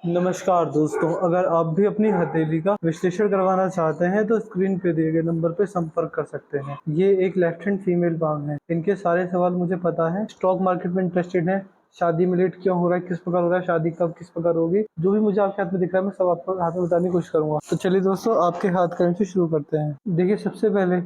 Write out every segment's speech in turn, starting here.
नमस्कार दोस्तों, अगर आप भी अपनी हथेली का विश्लेषण करवाना चाहते हैं तो स्क्रीन पे दिए गए नंबर पे संपर्क कर सकते हैं। ये एक लेफ्ट हैंड फीमेल पाम है। इनके सारे सवाल मुझे पता है। स्टॉक मार्केट में इंटरेस्टेड है, शादी में लेट क्यों हो रहा है, किस प्रकार हो रहा है, शादी कब किस प्रकार होगी, जो भी मुझे आपके हाथ में दिख रहा है मैं सब आपको हाथ में बताने की कोशिश करूंगा। तो चलिए दोस्तों, आपके हाथ का से शुरू करते हैं। देखिए, सबसे पहले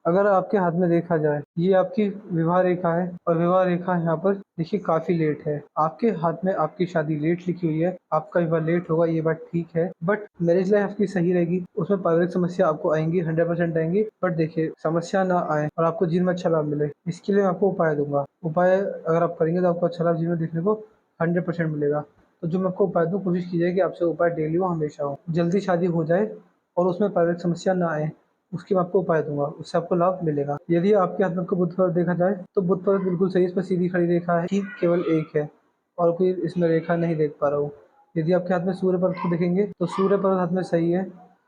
अगर आपके हाथ में देखा जाए, ये आपकी विवाह रेखा है और विवाह रेखा यहाँ पर देखिए काफी लेट है। आपके हाथ में आपकी शादी लेट लिखी हुई है, आपका विवाह लेट होगा, ये बात ठीक है। बट मैरिज लाइफ आपकी सही रहेगी, उसमें पारिवारिक समस्या आपको आएंगी, 100% आएंगी। बट देखिए, समस्या ना आए और आपको जीवन में अच्छा लाभ मिले, इसके लिए मैं आपको उपाय दूंगा। उपाय अगर आप करेंगे तो आपको अच्छा लाभ जीवन में देखने को 100% मिलेगा। तो जो मैं आपको उपाय दूँ, कोशिश कीजिए कि आपसे उपाय डेली हो, हमेशा हो, जल्दी शादी हो जाए और उसमें पारिवारिक समस्या ना आए, उसकी मैं आपको उपाय दूंगा, उससे आपको लाभ मिलेगा। यदि आपके हाथ में को बुध पर देखा जाए तो बुध पर बिल्कुल सही, इसमें सीधी खड़ी रेखा है, ठीक केवल एक है और कोई इसमें रेखा नहीं देख पा रहा हूँ। यदि आपके हाथ में सूर्य पर्वत को देखेंगे तो सूर्य पर्वत हाथ में सही है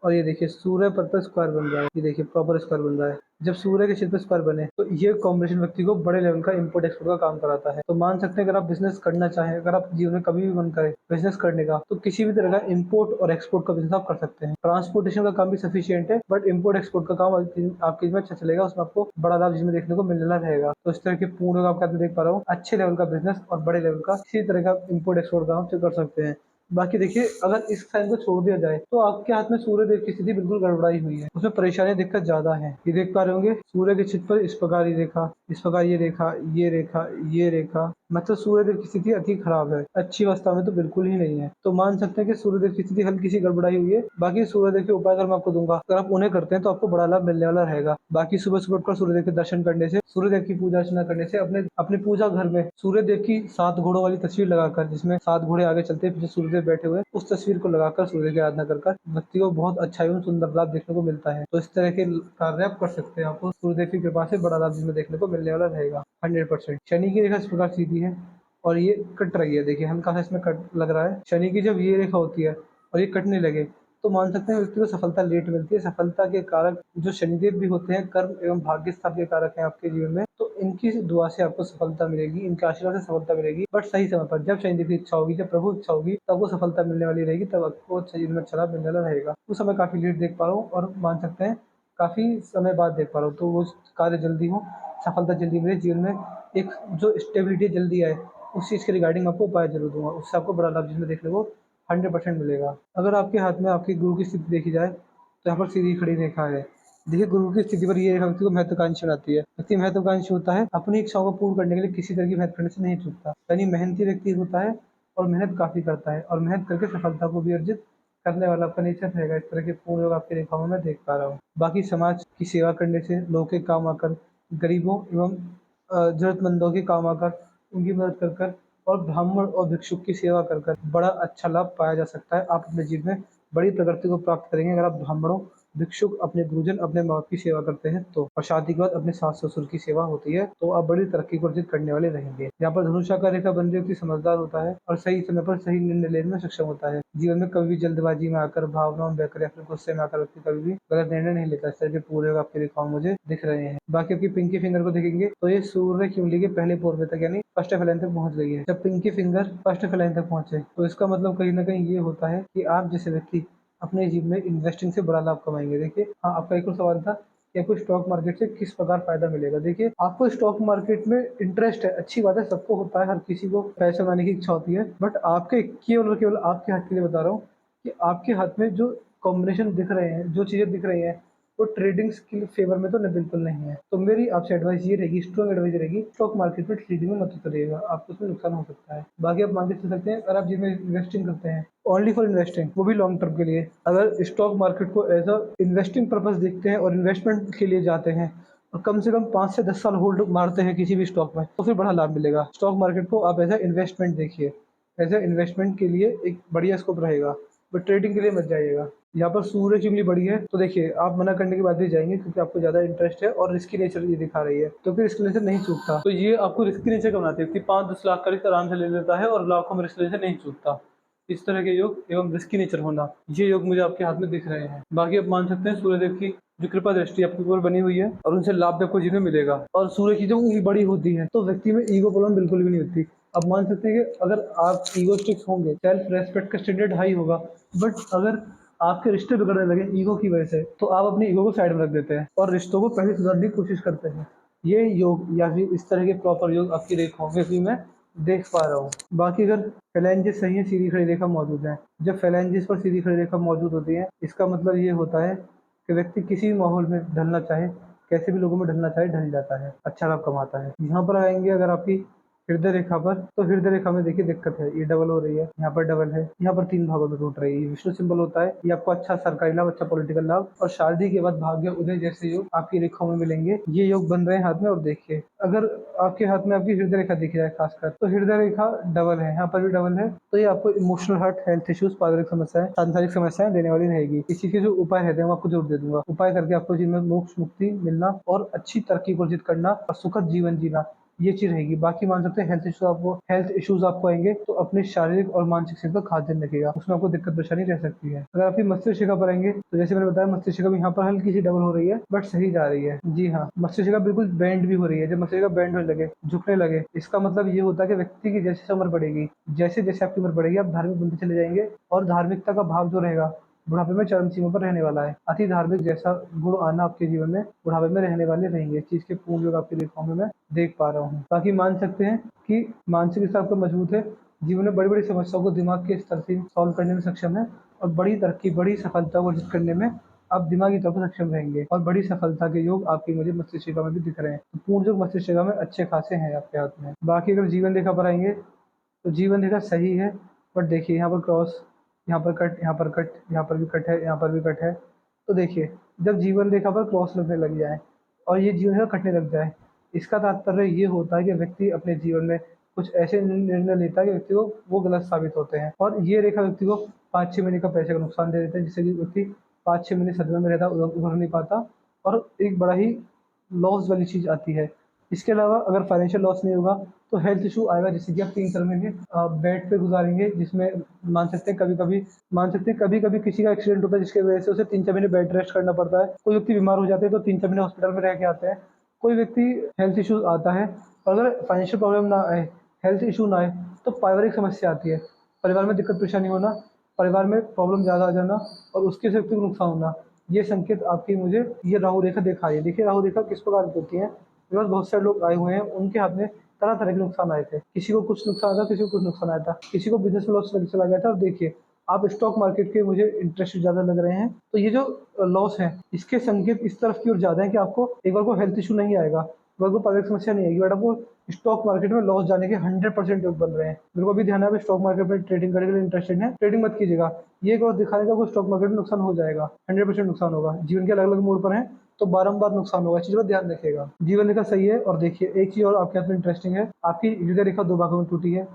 और ये देखिए सूर्य पर्वत पर स्क्वायर बन रहा है, ये देखिए प्रॉपर स्क्वायर बन रहा है। जब सूर्य के क्षेत्र पर स्क्वायर बने तो ये कॉम्बिनेशन व्यक्ति को बड़े लेवल का इम्पोर्ट एक्सपोर्ट का काम कराता है। तो मान सकते हैं, अगर आप बिजनेस करना चाहें, अगर आप जीवन में कभी भी मन करे बिजनेस करने का, तो किसी भी तरह का इम्पोर्ट और एक्सपोर्ट का बिजनेस आप कर सकते हैं। ट्रांसपोर्टेशन का काम भी सफिशिएंट है, बट इम्पोर्ट एक्सपोर्ट का काम आपके इसमें अच्छा चलेगा, उसमें आपको बड़ा लाभ जिसमें देखने को मिलने रहेगा। तो इस तरह के पूर्ण आप देख पा रहा हूँ, अच्छे लेवल का बिजनेस और बड़े लेवल का किसी तरह का इम्पोर्ट एक्सपोर्ट का आप कर सकते हैं। बाकी देखिए, अगर इस साइन को छोड़ दिया जाए तो आपके हाथ में सूर्य देव की स्थिति बिल्कुल गड़बड़ाई हुई है, उसमें परेशानी दिक्कत ज्यादा है। ये देख पा रहे होंगे सूर्य के चित्र पर इस प्रकार ये रेखा, इस प्रकार ये रेखा, ये रेखा, ये रेखा, मतलब सूर्य देव की स्थिति अति खराब है, अच्छी अवस्था में तो बिल्कुल ही नहीं है। तो मान सकते हैं कि सूर्य देव की स्थिति हल्की सी गड़बड़ाई हुई है। बाकी सूर्य देव के उपाय अगर मैं आपको दूंगा, अगर आप उन्हें करते हैं तो आपको बड़ा लाभ मिलने वाला रहेगा। बाकी सुबह सुबह उठकर सूर्य देव के दर्शन करने से, सूर्य देव की पूजा अर्चना करने से, अपने अपने पूजा घर में सूर्य देव की 7 घोड़ों वाली तस्वीर लगाकर, जिसमें 7 घोड़े आगे चलते हैं, पीछे सूर्य देव बैठे हुए, उस तस्वीर को लगाकर सूर्य की आराधना कर व्यक्ति को बहुत अच्छा एवं सुंदर लाभ देखने को मिलता है। तो इस तरह के कार्य आप कर सकते हैं, आपको सूर्यदेव की कृपा से बड़ा लाभ जिसमें देखने को मिलने वाला रहेगा 100%। शनि की रेखा इस प्रकार सीधी है और ये कट रही है, देखिए हल्का सा इसमें कट लग रहा है। शनि की जब ये रेखा होती है और ये कटने लगे तो मान सकते हैं व्यक्ति को सफलता लेट मिलती है। सफलता के कारक जो शनिदेव भी होते हैं, कर्म एवं भाग्य स्थान के कारक हैं आपके जीवन में, तो इनकी दुआ से आपको सफलता मिलेगी, इनके आशीर्वाद से सफलता मिलेगी। बट सही समय पर, जब शनिदेव की इच्छा होगी, जब प्रभु इच्छा होगी, तब वो सफलता मिलने वाली रहेगी, तब आपको शरीर में अच्छा लाभ मिलने वाला रहेगा। उस समय काफी लेट देख पा रहा हूँ और मान सकते हैं काफी समय बाद देख पा रहा हूँ। तो वो कार्य जल्दी हो, सफलता जल्दी मिले जीवन में, एक जो स्टेबिलिटी जल्दी आए, उस चीज के रिगार्डिंग आपको उपाय जरूर दूंगा, उससे आपको बड़ा लाभ जिसमें देखने को 100% मिलेगा। अगर आपके हाथ में आपके गुरु की स्थिति देखी जाए तो यहाँ पर सीधी खड़ी रेखा है। देखिए, गुरु की स्थिति पर ये रेखा व्यक्ति को महत्वाकांक्षी बनाती है। व्यक्ति महत्वाकांक्षी होता है, अपनी इच्छाओं को पूर्ण करने के लिए किसी तरह की मेहनत करने से नहीं चूकता, यानी मेहनती व्यक्ति होता है और मेहनत काफी करता है और मेहनत करके सफलता को भी अर्जित करने वाला आपका नेचर रहेगा। इस तरह के पूर्ण योग आपकी रेखाओं में देख पा रहा हूँ। बाकी समाज की सेवा करने से, लोगों के काम आकर, गरीबों एवं जरूरतमंदों के काम आकर, उनकी मदद कर कर और ब्राह्मण और भिक्षुक की सेवा कर कर बड़ा अच्छा लाभ पाया जा सकता है। आप अपने जीवन में बड़ी प्रगति को प्राप्त करेंगे अगर आप ब्राह्मणों, भिक्षुक, अपने गुरुजन, अपने माँ बाप की सेवा करते हैं तो। और शादी के बाद अपने सास ससुर की सेवा होती है तो आप बड़ी तरक्की को अर्जित करने वाले रहेंगे। यहाँ पर धनुषाकार रेखा बन रही व्यक्ति समझदार होता है और सही समय पर सही निर्णय लेने में सक्षम होता है। जीवन में कभी भी जल्दबाजी में आकर, भावनाओं में बहकर या फिर गुस्से में आकर व्यक्ति कभी भी गलत निर्णय नहीं लेता। इस तरह के पूरे आपके रेखाओं मुझे दिख रहे हैं। बाकी आपकी पिंकी फिंगर को देखेंगे तो ये सूर्य की उंगली के पहले पोर तक, यानी फर्स्ट ऑफ लाइन तक पहुंच गई है। जब pinky finger first of line तक पहुंचे तो इसका मतलब कहीं ना कहीं ये होता है कि आप जैसे व्यक्ति अपने जीवन में इन्वेस्टिंग से बड़ा लाभ कमाएंगे। देखिए, हाँ, आपका एक और सवाल था कि आपको स्टॉक मार्केट से किस प्रकार फायदा मिलेगा। देखिए, आपको स्टॉक मार्केट में इंटरेस्ट है, अच्छी बात है, सबको होता है, हर किसी को पैसे बनाने की इच्छा होती है। बट आपके केवल और केवल आपके हाथ के लिए बता रहा हूँ कि आपके हाथ में जो कॉम्बिनेशन दिख रहे हैं, जो चीजें दिख रही हैं, वो ट्रेडिंग के फेवर में तो बिल्कुल नहीं है। तो मेरी आपसे एडवाइस ये रहेगी, स्ट्रॉन्ग एडवाइस रहेगी, स्टॉक मार्केट में ट्रेडिंग में मत उतरिएगा, आपको उसमें नुकसान हो सकता है। बाकी आप मान के चल सकते हैं, अगर आप जिसमें इन्वेस्टिंग करते हैं ओनली फॉर इन्वेस्टिंग, वो भी लॉन्ग टर्म के लिए, अगर स्टॉक मार्केट को एज अ इन्वेस्टिंग पर्पज देखते हैं और इन्वेस्टमेंट के लिए जाते हैं और कम से कम 5 से 10 साल होल्ड मारते हैं किसी भी स्टॉक में, तो फिर बड़ा लाभ मिलेगा। स्टॉक मार्केट को आप एज अ इन्वेस्टमेंट देखिए, एज अ इन्वेस्टमेंट के लिए एक बढ़िया स्कोप रहेगा, बट ट्रेडिंग के लिए मत जाइएगा। यहाँ पर सूर्य की उंगली बड़ी है तो देखिए, आप मना करने के बाद भी जाएंगे क्योंकि आपको ज्यादा इंटरेस्ट है और रिस्की नेचर ये दिखा रही है, तो फिर रिस्क नेचर नहीं चूकता। तो ये आपको रिस्की नेचर का बनाती है कि 5-10 लाख का रिस्क आराम से ले लेता है और लाखों में रिस्क नेचर नहीं चूकता। इस तरह के योग एवं रिस्की नेचर होना, ये योग मुझे आपके हाथ में दिख रहे हैं। बाकी आप मान सकते हैं सूर्यदेव की जो कृपा दृष्टि आपके ऊपर बनी हुई है और उनसे लाभ भी आपको जीवन में मिलेगा। और सूर्य की जब उंगली बड़ी होती है तो व्यक्ति में ईगो प्रॉब्लम बिल्कुल भी नहीं होती। आप मान सकते हैं कि अगर आप ईगोस्टिक होंगे, सेल्फ रेस्पेक्ट का स्टैंडर्ड हाई होगा, बट अगर आपके रिश्ते बिगड़ने लगे ईगो की वजह से, तो आप अपनी ईगो को साइड में रख देते हैं और रिश्तों को पहले सुधारने की कोशिश करते हैं। ये योग या फिर इस तरह के प्रॉपर योग आपकी रेखाओं में भी मैं देख पा रहा हूँ। बाकी अगर फेलेंजेस सही है, सीधी खड़ी रेखा मौजूद है, जब फेलेंजेस पर सीधी खड़ी रेखा मौजूद होती है, इसका मतलब ये होता है कि व्यक्ति किसी भी माहौल में ढलना चाहे, कैसे भी लोगों में ढलना चाहे, ढल जाता है, अच्छा लाभ कमाता है। यहाँ पर आएंगे अगर आपकी हृदय रेखा पर, तो हृदय रेखा में देखिए दिक्कत है, ये डबल हो रही है, यहाँ पर डबल है, यहाँ पर 3 भागों में टूट रही है। ये विष्णु सिंबल होता है, ये आपको अच्छा सरकारी लाभ, अच्छा पॉलिटिकल लाभ और शादी के बाद भाग्य उदय जैसे योग आपकी रेखाओं में मिलेंगे। ये योग बन रहे हैं हाथ में। और देखिए अगर आपके हाथ में आपकी हृदय रेखा दिख जाए खासकर, तो हृदय रेखा डबल है, यहाँ पर भी डबल है, तो ये आपको इमोशनल हर्ट, हेल्थ इश्यूज, पारिवारिक समस्याएं, सांसारिक समस्याएं देने वाली रहेगी। इसी के जो उपाय रहते हैं वो आपको जरूर दे दूंगा। उपाय करके आपको जीवन में मोक्ष, मुक्ति मिलना और अच्छी तरक्की को अर्जित करना और सुखद जीवन जीना, ये चीज रहेगी। बाकी मान सकते हैं हेल्थ इश्यूज आपको आएंगे, तो अपने शारीरिक और मानसिक सेहत का खास ध्यान रखिएगा, उसमें आपको दिक्कत परेशानी रह सकती है। अगर आपकी मस्तिष्क रेखा पर आएंगे, तो जैसे मैंने बताया मस्तिष्क रेखा यहाँ पर हल्की सी डबल हो रही है, बट सही जा रही है। जी हाँ, मस्तिष्क रेखा बिल्कुल बैंड भी हो रही है। जब मस्तिष्क रेखा बैंड होने लगे, झुकने लगे, इसका मतलब ये होता है कि व्यक्ति की जैसे जैसे उम्र बढ़ेगी, जैसे जैसे आपकी उम्र बढ़ेगी, आप धार्मिक बनते चले जाएंगे और धार्मिकता का भाव जो रहेगा बुढ़ापे में चरम सीमा पर रहने वाला है। अति धार्मिक जैसा गुण आना आपके जीवन में बुढ़ापे में रहने वाले रहेंगे। इस चीज के पूर्ण योग आपकी रेखाओं में मैं देख पा रहा हूँ। बाकी मान सकते हैं कि मानसिक स्तर आपका मजबूत है, जीवन में बड़ी बड़ी समस्याओं को दिमाग के स्तर से सॉल्व करने में सक्षम है और बड़ी तरक्की, बड़ी सफलता को अर्जित करने में आप दिमागी तौर पर सक्षम रहेंगे और बड़ी सफलता के योग आपकी मुझे मस्तिष्क रेखा में भी दिख रहे हैं। तो पूर्ण योग मस्तिष्क रेखा में अच्छे खासे हैं आपके हाथ में। बाकी अगर जीवन रेखा पर आएंगे, तो जीवन रेखा सही है, बट देखिए यहाँ पर क्रॉस, यहाँ पर कट, यहाँ पर कट, यहाँ पर भी कट है, यहाँ पर भी कट है। तो देखिए जब जीवन रेखा पर क्रॉस लगने लग जाए और ये जीवन रेखा कटने लग जाए, इसका तात्पर्य ये होता है कि व्यक्ति अपने जीवन में कुछ ऐसे निर्णय लेता है कि व्यक्ति को वो गलत साबित होते हैं और ये रेखा व्यक्ति को 5-6 महीने का पैसे का नुकसान दे देते हैं, जिससे कि व्यक्ति 5-6 महीने सदमे में रहता, उभर नहीं पाता और एक बड़ा ही लॉस वाली चीज आती है। इसके अलावा अगर फाइनेंशियल लॉस नहीं होगा, तो हेल्थ इशू आएगा, जैसे कि आप 3-4 महीने बेड पे गुजारेंगे, जिसमें मान सकते हैं कभी कभी किसी का एक्सीडेंट होता है जिसकी वजह से उसे 3-4 महीने बेड रेस्ट करना पड़ता है। कोई व्यक्ति बीमार हो जाते हैं तो 3-4 महीने हॉस्पिटल में रह के आते हैं। कोई व्यक्ति हेल्थ इशू आता है, और अगर फाइनेंशियल प्रॉब्लम ना आए, हेल्थ इशू ना आए, तो पारिवारिक समस्या आती है, परिवार में दिक्कत परेशानी होना, परिवार में प्रॉब्लम ज़्यादा आ जाना और उसके से व्यक्ति को नुकसान होना, ये संकेत आपकी मुझे ये राहु रेखा दिखा रही है। देखिए राहु रेखा किस प्रकार की होती है। मेरे पास बहुत सारे लोग आए हुए हैं, उनके हाथ में तरह तरह के नुकसान आए थे, किसी को कुछ नुकसान आया था, किसी को कुछ नुकसान आया था, किसी को बिजनेस में लॉस लग चला गया था। और देखिए आप स्टॉक मार्केट के मुझे इंटरेस्ट ज़्यादा लग रहे हैं, तो ये जो लॉस है इसके संकेत इस तरफ की ओर ज़्यादा है कि आपको एक बार को हेल्थ इशू नहीं आएगा, एक बार को पारिवारिक समस्या नहीं आएगी, बट आपको स्टॉक मार्केट में लॉस जाने के 100% योग बन रहे हैं। मेरे को भी ध्यान है आप स्टॉक मार्केट में ट्रेडिंग करने के लिए इंटरेस्टेड है, ट्रेडिंग मत कीजिएगा। ये एक बार दिखाने का स्टॉक मार्केट में नुकसान हो जाएगा, 100% नुकसान होगा। जीवन के अलग अलग मोड़ पर है तो बारंबार नुकसान होगा, इस चीज पर ध्यान रखिएगा। जीवन रेखा सही है। और देखिए एक चीज और आपके हाथ में इंटरेस्टिंग है, आपकी हृदय रेखा 2 भागों में टूटी है,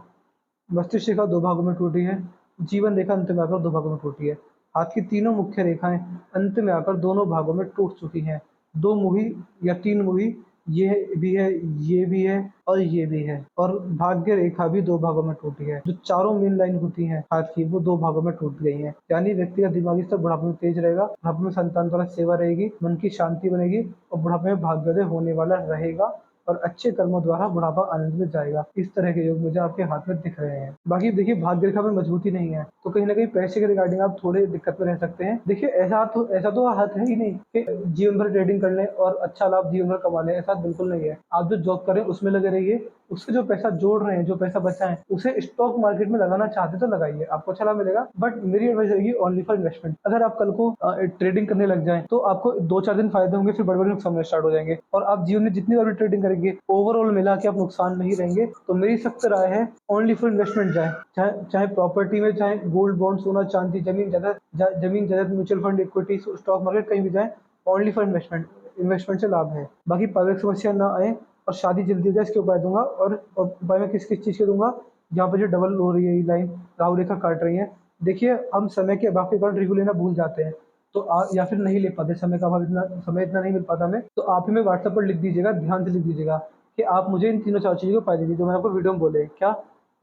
मस्तिष्क रेखा 2 भागों में टूटी है, जीवन रेखा अंत में आकर 2 भागों में टूटी है। हाथ की तीनों मुख्य रेखाएं अंत में आकर दोनों भागों में टूट चुकी हैं। 2 मुही या 3 मुही, ये भी है, ये भी है और ये भी है। और भाग्य रेखा भी 2 भागों में टूटी है। जो चारों मेन लाइन होती है हाथ की, वो 2 भागों में टूट गई है। यानी व्यक्ति का दिमागी स्तर बुढ़ापे में तेज रहेगा, बुढ़ापे में संतान द्वारा सेवा रहेगी, मन की शांति बनेगी और बुढ़ापे में भाग्योदय होने वाला रहेगा और अच्छे कर्मों द्वारा बुढ़ापा आनंद में जाएगा। इस तरह के योग मुझे आपके हाथ में दिख रहे हैं। बाकी देखिए भाग्य रेखा में मजबूती नहीं है, तो कहीं ना कहीं पैसे के रिगार्डिंग आप थोड़े दिक्कत में रह सकते हैं। देखिए ऐसा तो हाथ है ही नहीं कि जीवन भर ट्रेडिंग कर लें और अच्छा लाभ जीवन भर कमा लें, ऐसा बिल्कुल नहीं है। आप जो जॉब करें उसमें लगे रहिए, उससे जो पैसा जोड़ रहे हैं, जो पैसा बचा है, उसे स्टॉक मार्केट में लगाना चाहते तो लगाइए, आपको अच्छा लाभ मिलेगा। बट मेरी एडवाइस रहेगी ओनली फॉर इन्वेस्टमेंट। अगर आप कल को ट्रेडिंग करने लग जाएं, तो आपको 2-4 दिन फायदे होंगे, फिर बड़े बड़े नुकसान होने स्टार्ट हो जाएंगे और आप जीवन में जितनी बार भी ट्रेडिंग करेंगे ओवरऑल मिला के आप नुकसान में ही रहेंगे। तो मेरी सख्त राय है ओनली फॉर इन्वेस्टमेंट जाए, चाहे चाहे प्रॉपर्टी में, चाहे गोल्ड बॉन्ड, सोना चांदी, जमीन जायदाद, mutual fund, equity, stock market, कहीं भी जाए, ओनली फॉर इन्वेस्टमेंट। इन्वेस्टमेंट से लाभ है। बाकी पारिवारिक समस्या ना आए और शादी जल्दी हो जाए, इसके उपाय दूंगा। और उपाय मैं किस किस चीज़ के दूंगा, यहाँ पर जो डबल हो रही है ये लाइन, राहु रेखा काट रही है। देखिए हम समय के अभाव के कारण रिव्यू लेना भूल जाते हैं, तो या फिर नहीं ले पाते, समय का अभाव, इतना नहीं मिल पाता हमें, तो आप ही में व्हाट्सएप पर लिख दीजिएगा, ध्यान से लिख दीजिएगा कि आप मुझे इन तीनों 4 चीज़ों को उपाय दीजिए जो मैंने आपको वीडियो में बोले। क्या?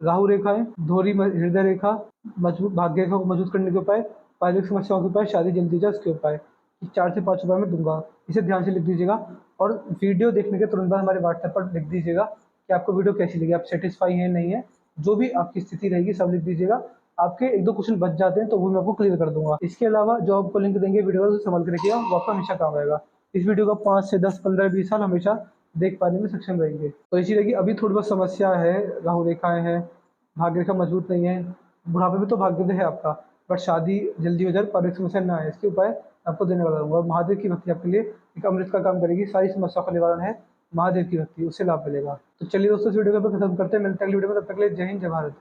राहु रेखा है, धोरी हृदय रेखा, मजबूत भाग्य रेखा को मजबूत करने के उपाय, पारिवारिक समस्याओं के उपाय, शादी जल्दी हो जाए उसके उपाय। 4 से 5 उपाय मैं दूंगा, इसे ध्यान से लिख दीजिएगा और वीडियो देखने के तुरंत बाद हमारे व्हाट्सएप पर लिख दीजिएगा कि आपको वीडियो कैसी लगी, आप सेटिस्फाई है नहीं है, जो भी आपकी स्थिति रहेगी सब लिख दीजिएगा। आपके 1-2 क्वेश्चन बच जाते हैं तो वो मैं आपको क्लियर कर दूँगा। इसके अलावा जो आपको लिंक देंगे वीडियो का, उसे संभाल के रखिएगा, वो आपका हमेशा काम आएगा। इस वीडियो को 5 से 10, 15, 20 साल हमेशा देख पाने में सक्षम रहेंगे। तो इसी तरह की अभी थोड़ी बहुत समस्या है, राहु रेखाएँ हैं, भाग्य रेखा मजबूत नहीं है, बुढ़ापे में तो भाग्योदय है आपका, बट शादी जल्दी हो जाए, पारिवारिक समस्या ना आए, इसके उपाय आपको देने वाला हूँ। और महादेव की भक्ति आपके लिए एक अमृत का काम करेगी, सारी समस्याओं का निवारण है महादेव की भक्ति, उससे लाभ मिलेगा। तो चलिए दोस्तों, इस वीडियो को खत्म करते हैं, मिलते हैं अगली वीडियो में, तब तक के लिए जय हिंद, जय भारत।